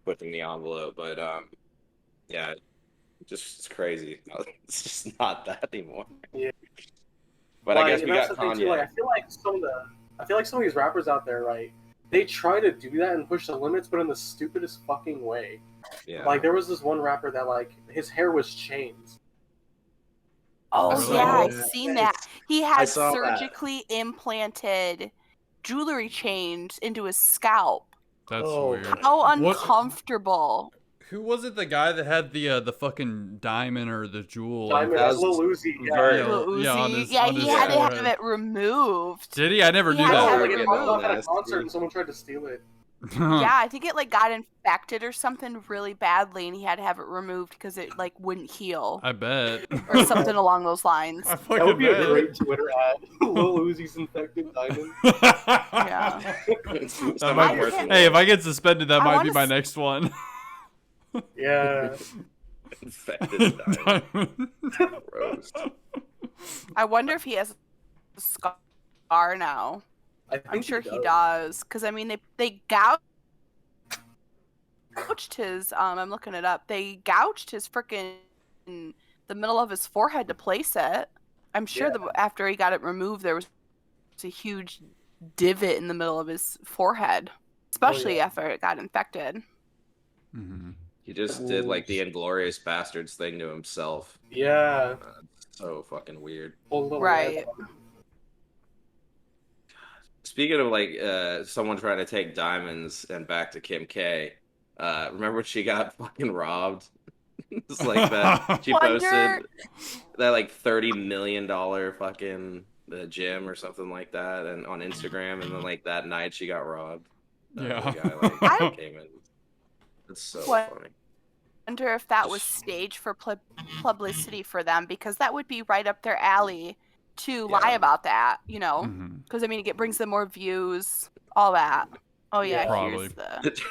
the envelope, but yeah, it's crazy. It's just not that anymore. Yeah. But Like, I guess and we that's got the thing, Kanye. too, like, I feel like some of these rappers out there, right? They try to do that and push the limits, but in the stupidest fucking way. Yeah. Like there was this one rapper that like his hair was chains. Oh Really? yeah, I've Yeah. seen that. He had saw that. surgically implanted jewelry chains into his scalp. That's Oh. weird. How What- uncomfortable. Who was it? The guy that had the fucking diamond or the jewel? Diamond that was Lil Uzi. Yeah. very- Lil Uzi. yeah, on his- yeah, on he his had to have forehead. it removed. Did he? I never He knew had to Oh, have that. like it it popped off at a Nasty. concert and someone tried to steal it. Yeah, I think it like got infected or something really badly, and he had to have it removed because it like wouldn't heal I bet. or something along those lines. I That fucking would be a bet. great Twitter ad. Lil Uzi's infected diamond. Yeah. That might I can't- hey, if I get suspended, that I might be wanna my s- next one. Yeah. Infected diamond. Gross. I wonder if he has a scar now. I think I'm sure he does, because I mean they gouged his. I'm looking it up. They gouged his freaking the middle of his forehead to place it. I'm sure Yeah. that after he got it removed, there was a huge divot in the middle of his forehead, especially yeah. after it got infected. Mm-hmm. He just did like the Inglorious Bastards thing to himself. Yeah. So fucking weird. Whole little Right. Speaking of like someone trying to take diamonds and back to Kim K, remember when she got fucking robbed? It's like that. She posted Wonder. that like $30 million fucking gym or something like that, and on Instagram, and then like that night she got robbed. Yeah. The guy like I came in. It's so wonder funny. if that was staged for publicity for them, because that would be right up their alley to lie Yeah. about that, Mm-hmm. because I mean it brings them more views, all that. Oh yeah, Probably. here's the.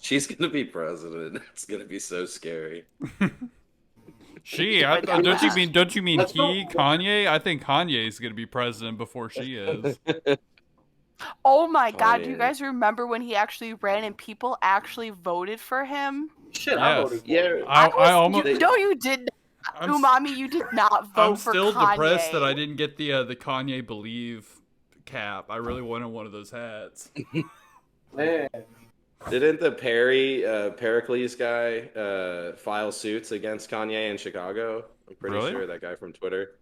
She's gonna be president. It's gonna be so scary. Don't you mean Let's go. Kanye? I think Kanye's gonna be president before she is. Oh my God, do you Kanye. guys remember when he actually ran and people actually voted for him? Shit, I Yes. voted for Yeah, it. I almost. No, you did not. I'm, Umami, you did not vote I'm for still Kanye. depressed that I didn't get the Kanye Believe cap. I really wanted one of those hats. Man. didn't the Pericles guy file suits against Kanye in Chicago? I'm pretty Really? sure that guy from Twitter.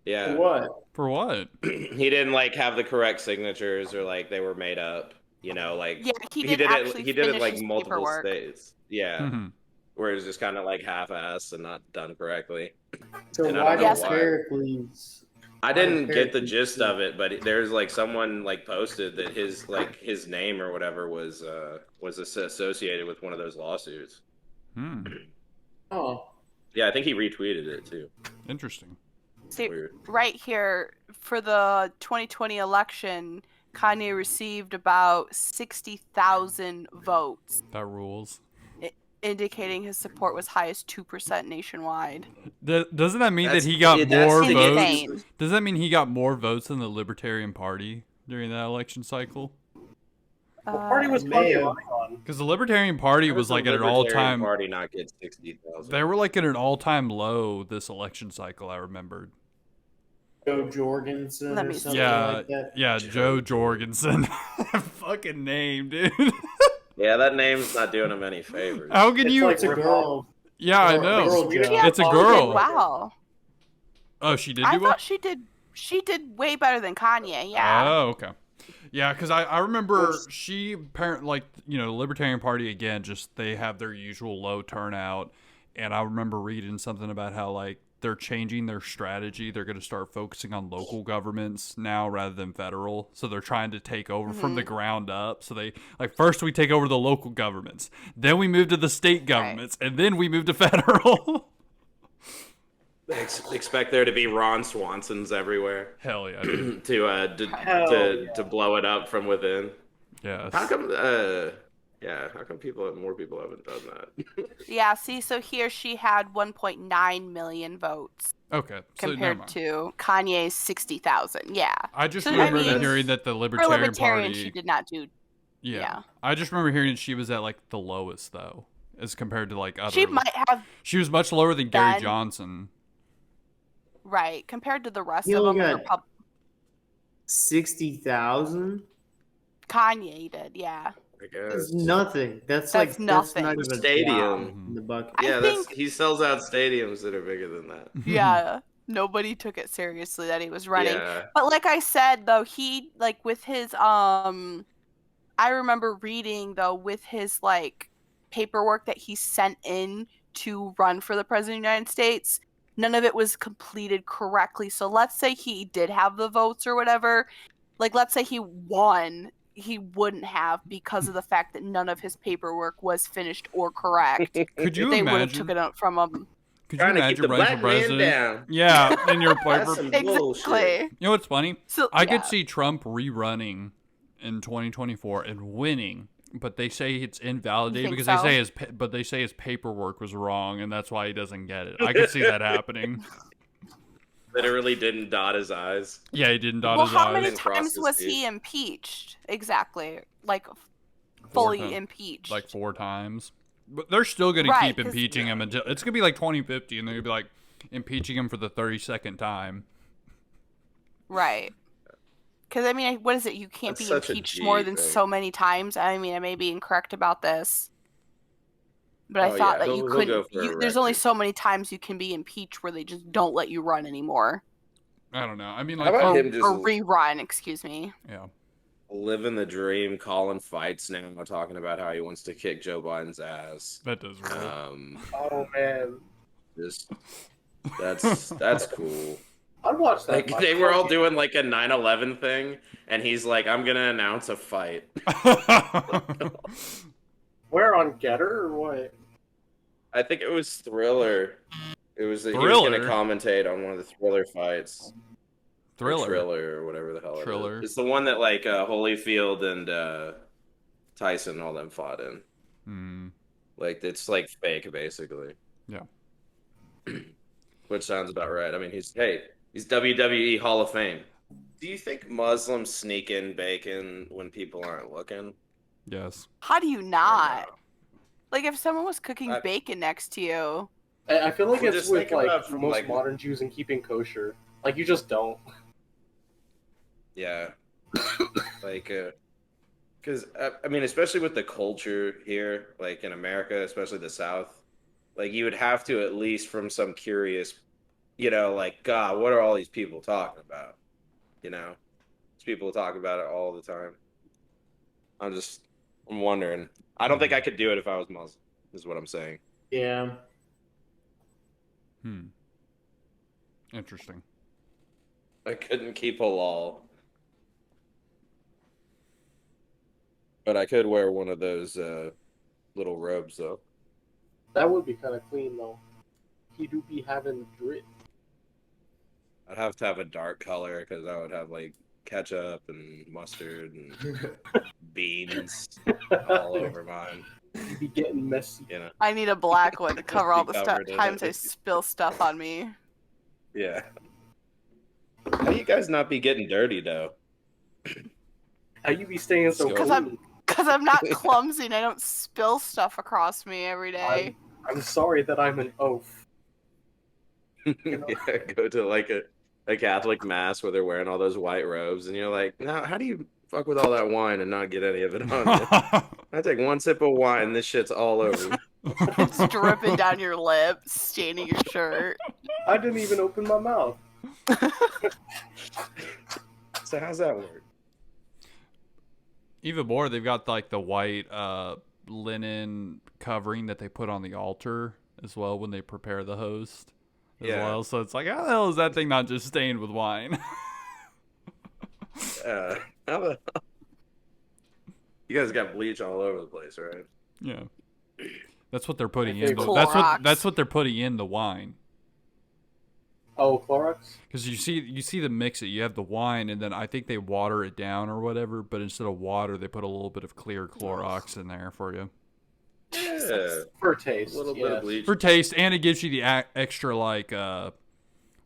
Yeah. What? For what? He didn't like have the correct signatures, or like they were made up. Like Yeah, he he didn't did it. actually He did it finish like his multiple paperwork. states. Yeah, Mhm. where it was just kind of like half-assed and not done correctly. So And I why don't know does why. Pericles? I didn't get the Pericles gist do- of it, but there's like someone like posted that his name or whatever was associated with one of those lawsuits. Hmm. Oh, Yeah, I think he retweeted it too. Interesting. See, Weird. right here, for the 2020 election, Kanye received about 60,000 votes, That rules. indicating his support was high as 2% nationwide. Doesn't that mean that That's- he got it- that's more the votes? Insane. Does that mean he got more votes than the Libertarian Party during that election cycle? What party was man. Kanye running on? Because the Libertarian Party How was does the like at an Libertarian all-time. Party not get 60,000. They were like at an all-time low this election cycle. I remembered. Joe Jorgensen Let or me see. something Yeah, like that. yeah, Joe Jorgensen. Fucking name, dude. Yeah, that name's not doing him any favors. How can It's you? like It's a girl. Yeah, I girl- know. girl Swedish- Joe. Yeah, It's a she girl. did wow. Oh, she did I do well. thought she did way better than Kanye. Yeah. Oh, okay. Yeah, because I remember she apparently, like, the Libertarian Party again, just they have their usual low turnout, and I remember reading something about how like they're changing their strategy. They're going to start focusing on local governments now rather than federal. So they're trying to take over from the ground up. So they like first we take over the local governments, then we move to the state governments, and then we move to federal. Expect there to be Ron Swansons everywhere Hell yeah, dude. to blow it up from within. Yes. How come? How come more people haven't done that? Yeah, see, so here she had 1.9 million votes Okay. So never compared mind. to Kanye's 60,000. Yeah. I just So, remember I mean, hearing that the For Libertarian Libertarian, Party. she did not do. Yeah. yeah. I just remember hearing that she was at like the lowest though, as compared to like other. She might have, She was much lower than Gary been- Johnson. right, compared to the rest He of only them. got 60,000. Kanye did, yeah. I guess. That's nothing. That's That's nothing. That's not even a Stadium. drop in the bucket. I Yeah, think- he sells out stadiums that are bigger than that. Yeah. Nobody took it seriously that he was running. Yeah. But like I said, though, he, like, with his, I remember reading, though, with his, like, paperwork that he sent in to run for the president of the United States, none of it was completed correctly. So let's say he did have the votes or whatever. Like, let's say he won, he wouldn't have because of the fact that none of his paperwork was finished or correct. Could you They would have imagine? took it from him. Could you Trying to keep imagine the running black for man president? down. Yeah, in your That's paper. some Exactly. bullshit. You know what's funny? So I yeah. could see Trump rerunning in 2024 and winning, but they say it's invalidated think because so? they say his paperwork was wrong, and that's why he doesn't get it. I could see that happening. Literally didn't dot his eyes. Yeah, he didn't dot Well, his how eyes. many Didn't cross times his was T's. he impeached? Exactly. Like, fully times. impeached. Like 4 times. But they're still going to Right, keep 'cause- impeaching him until it's going to be like 2050, and they're going to be like impeaching him for the 32nd time. Right. Because, I mean, what is it? You can't That's be such a impeached G more than thing. so many times. I mean, I may be incorrect about this. But I Oh thought yeah, that you he'll couldn't. go for a There's only record. so many times you can be impeached where they just don't let you run anymore, I don't know. I mean, How like, about or him just or rerun. Excuse me. yeah. living the dream, calling fights now, talking about how he wants to kick Joe Biden's ass. That does rule. Oh man, Just that's cool. I'd watch that. Like fight. they were all doing like a 9/11 thing, and he's like, "I'm gonna announce a fight." Where on Getter or what? I think it was Thriller. He was gonna Thriller? commentate on one of the Thriller fights. Or Thriller. Triller or whatever the hell Triller. it is. It's the one that like Holyfield and Tyson and all them fought in. Hmm. Like it's like fake basically. Yeah. Which sounds about right. I mean, he's WWE Hall of Fame. Do you think Muslims sneak in bacon when people aren't looking? Yes. How do you Or not? no? Like if someone was cooking I- bacon next to you. I feel like Well, it's just with think like about from, most like- modern Jews and keeping kosher. Like you just don't. Yeah. Like, because I mean, especially with the culture here, like in America, especially the South, like you would have to at least from some curious, like God, what are all these people talking about? These people talk about it all the time. I'm wondering. I don't think I could do it if I was Muslim. Is what I'm saying. Yeah. Hmm. Interesting. I couldn't keep halal, but I could wear one of those little robes though. That would be kind of clean though. He do be having drip. I'd have to have a dark color because I would have like ketchup and mustard and beans all over mine. He be getting messy. I need a black one to cover all the Covered in times I it. spill stuff on me. Yeah. How do you guys not be getting dirty though? How you be staying so Because clean? Because I'm not clumsy and I don't spill stuff across me every day. I'm sorry that I'm an oaf. Yeah, go to like a Catholic mass where they're wearing all those white robes, and you're like, now how do you fuck with all that wine and not get any of it on you? I take one sip of wine, this shit's all over me. It's dripping down your lip, staining your shirt. I didn't even open my mouth. So how's that work? Even more, they've got like the white linen covering that they put on the altar as well when they prepare the host as Yeah. well. So it's like, how the hell is that thing not just stained with wine? How the You guys got bleach all over the place, right? Yeah. That's what they're putting in. favorite- That's Clorox. what they're putting in the wine. Oh, Clorox? Because you see the mix it. You have the wine, and then I think they water it down or whatever. But instead of water, they put a little bit of clear Clorox in there for you Yeah. For A taste. little bit of yes. bleach. for taste, and it gives you the extra like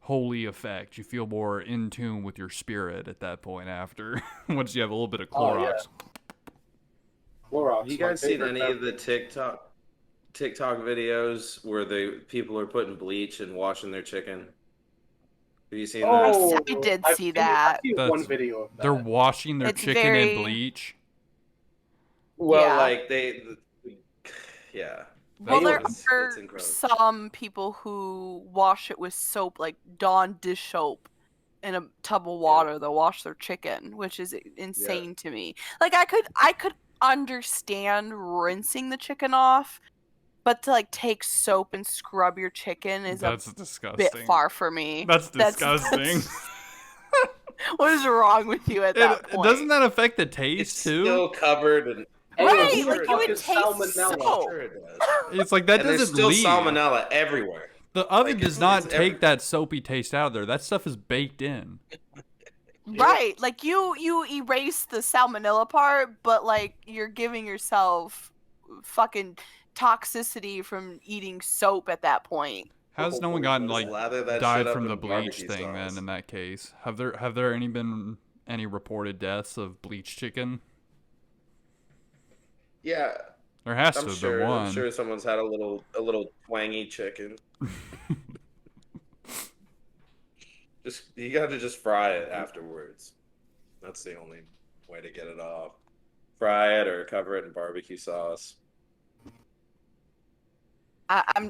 holy effect. You feel more in tune with your spirit at that point after once you have a little bit of Oh, Clorox. yeah. Clorox. Have you my guys seen favorite any of the beverage. TikTok videos where the people are putting bleach and washing their chicken? Have you seen Oh, I did I've see seen- that. I've seen That's- one video of that. They're washing their It's chicken very- in bleach. that? Well, Yeah. like yeah. Well, there It's are incredible. some people who wash it with soap, like Dawn dish soap, in a tub of water. They'll wash their chicken, which is insane to me. Like I could understand rinsing the chicken off, but to like take soap and scrub your chicken is That's a disgusting. bit far for me. That's disgusting. What is wrong with you at that point? Doesn't that affect the It's taste too? still covered in Right, who like the you fuck would is taste salmonella? soap. Sure it does. It's like that And there's doesn't still leave. salmonella everywhere. The oven Like, does it's not every- take that soapy taste out of there. That stuff is baked in. Right, like you erase the salmonella part, but like you're giving yourself fucking toxicity from eating soap at that point. How's no one gotten Just like lather that died shit up from in the bleach barbecue thing then sauce. in that case? Have there been any reported deaths of bleach chicken? Yeah, There has to I'm have sure. been one. I'm sure someone's had a little twangy chicken. You got to just fry it afterwards. That's the only way to get it off. Fry it or cover it in barbecue sauce.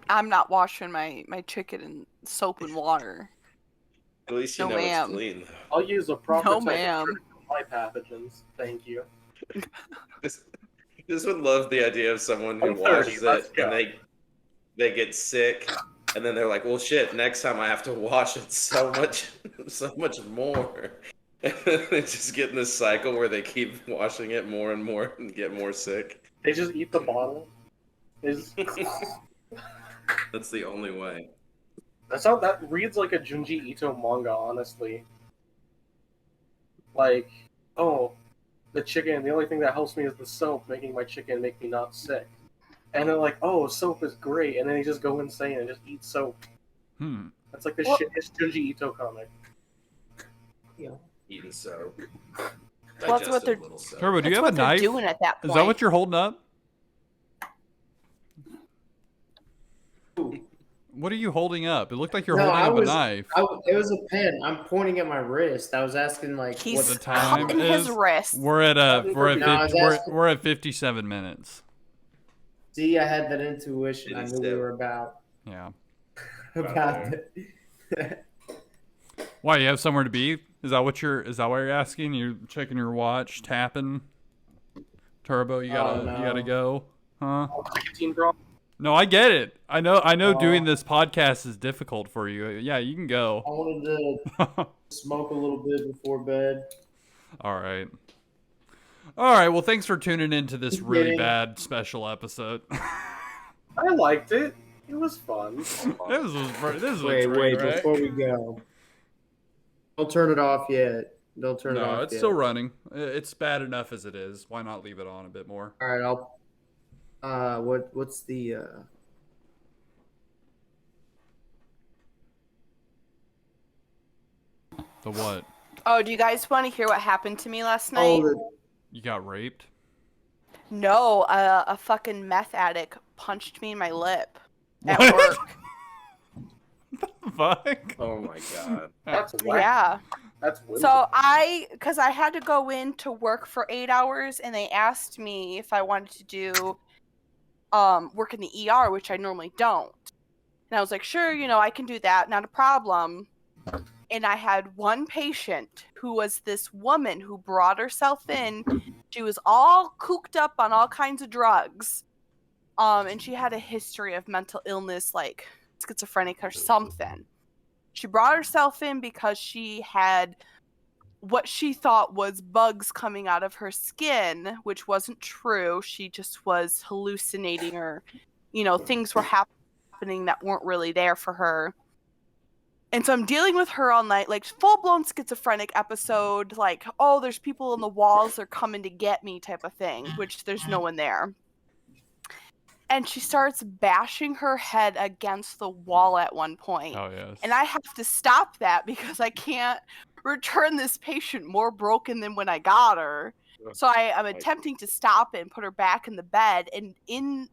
I'm not washing my chicken in soap and water. At least you No, know it's ma'am. clean. I'll use a proper No, type of ma'am. treatment for my pathogens. Thank you. Just would love the idea of someone who 1:30, washes let's it go. and they get sick, and then they're like, "Well, shit! Next time I have to wash it so much more." And then they just get in this cycle where they keep washing it more and more and get more sick. They just eat the bottle. That's the only way. That reads like a Junji Ito manga, honestly. Like, oh, the chicken, the only thing that helps me is the soap, making my chicken make me not sick. And they're like, oh, soap is great, and then they just go insane and just eat soap. That's like the shittest Junji Ito comic. Eating soap. Well, that's what they're- Digestive little soap. Turbo, do you That's have what a they're knife? doing at that point. Is that what you're holding up? What are you holding up? It looked like you're No, holding I up was- a knife. It was a pen. I'm pointing at my wrist. I was asking like He's What the time cutting his is? wrist. We're at No, I was asking- we're at 57 minutes. See, I had that intuition. I knew we 57. were about Yeah. it. Why, you have somewhere to be? Is that what you're asking? You're checking your watch, tapping? Turbo, you gotta go? Huh? Nicotine bra. No, I get it. I know Oh. doing this podcast is difficult for you. Yeah, you can go. I wanted to smoke a little bit before bed. All right. Well, thanks for tuning into this Just really kidding. bad special episode. I liked it. It was fun. this was Wait, train wreck. before we go. Don't turn it off yet. Don't turn it off No, it's yet. still running. It's bad enough as it is. Why not leave it on a bit more? All right, what's the The what? Oh, do you guys want to hear what happened to me last night? You got raped? No, a fucking meth addict punched me in my lip at What? work. Fuck. Oh my god. That's whack. Yeah. That's whimsical. So because I had to go in to work for 8 hours, and they asked me if I wanted to do work in the ER, which I normally don't. And I was like, sure, I can do that, not a problem. And I had one patient who was this woman who brought herself in. She was all cooked up on all kinds of drugs. And she had a history of mental illness, like schizophrenic or something. She brought herself in because she had what she thought was bugs coming out of her skin, which wasn't true. She just was hallucinating, or, things were happening that weren't really there for her. And so I'm dealing with her all night, like full-blown schizophrenic episode, like, oh, there's people on the walls, they're coming to get me type of thing, which there's no one there. And she starts bashing her head against the wall at one point. Oh, yes. And I have to stop that because I can't return this patient more broken than when I got her. So I'm attempting to stop it and put her back in the bed. And in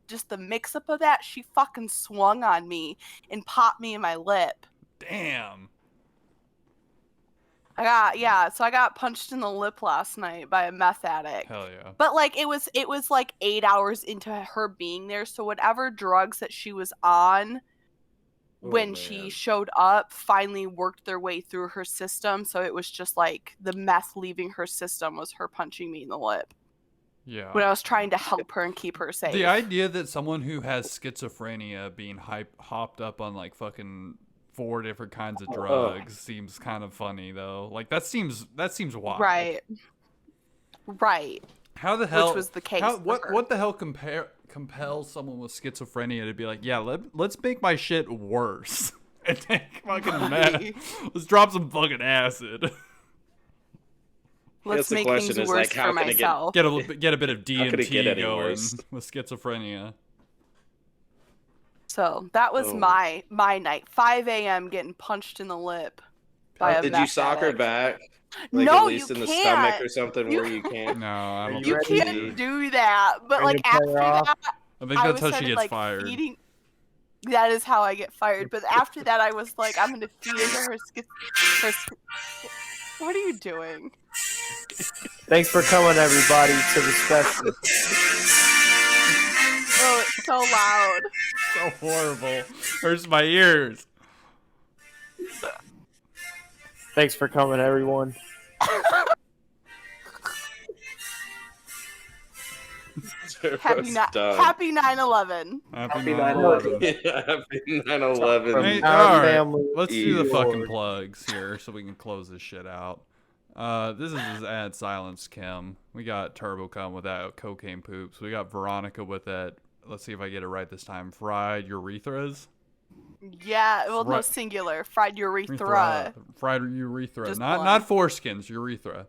just the mix-up of that, she fucking swung on me and popped me in my lip. Damn. So I got punched in the lip last night by a meth addict. Hell yeah. But like it was like 8 hours into her being there, so whatever drugs that she was on when she showed up finally worked their way through her system, so it was just like the meth leaving her system was her punching me in the lip. Yeah. When I was trying to help her and keep her safe. The idea that someone who has schizophrenia being hopped up on like fucking 4 different kinds of drugs seems kind of funny though. Like that seems wild. Right. How the hell? Which was the case. What the hell compels someone with schizophrenia to be like, yeah, let's make my shit worse and take fucking meth. Let's drop some fucking acid. Let's make things worse for myself. Get a bit of DMT going worse? with schizophrenia. So that was my night. 5 a.m. getting punched in the lip by a Did you meth sock her addict. back? Like No, at least you in the can't. stomach or something where you can't. No, I don't. You ready? can't do that. But Ready like to play after her off? that, I think I that's how started, she gets like, fired. feeding. That is how I get fired. But after that, I was like, I'm gonna feed into her What are you doing? Thanks for coming, everybody, to the special. Well, so loud. So horrible. Hurts my ears. Thanks for coming, everyone. Happy 9/11. Happy 9/11. 9/11. Yeah, happy 9/11. Hey, Our all right. family. Let's do the Yours. fucking plugs here so we can close this shit out. This is his ad Silence Kim. We got Turbo Cum with that cocaine poops. We got Veronica with that. Let's see if I get it right this time. Fried urethras. Yeah, well, no, Right. singular. Fried urethra. Fried urethra. Just Not one. not foreskins. Urethra.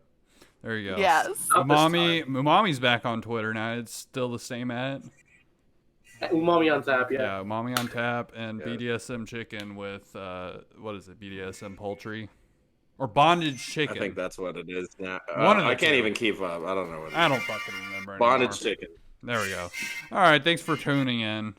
There you go. Yes. Umami's back on Twitter now. It's still the same ad. Umami on tap, yeah. Yeah, Umami on tap and Yeah. BDSM chicken with what is it? BDSM poultry or bondage chicken? I think that's what it is now. One of the I can't two. even keep up. I don't know what it is. I don't fucking remember. Bondage anymore. chicken. There we go. All right, thanks for tuning in.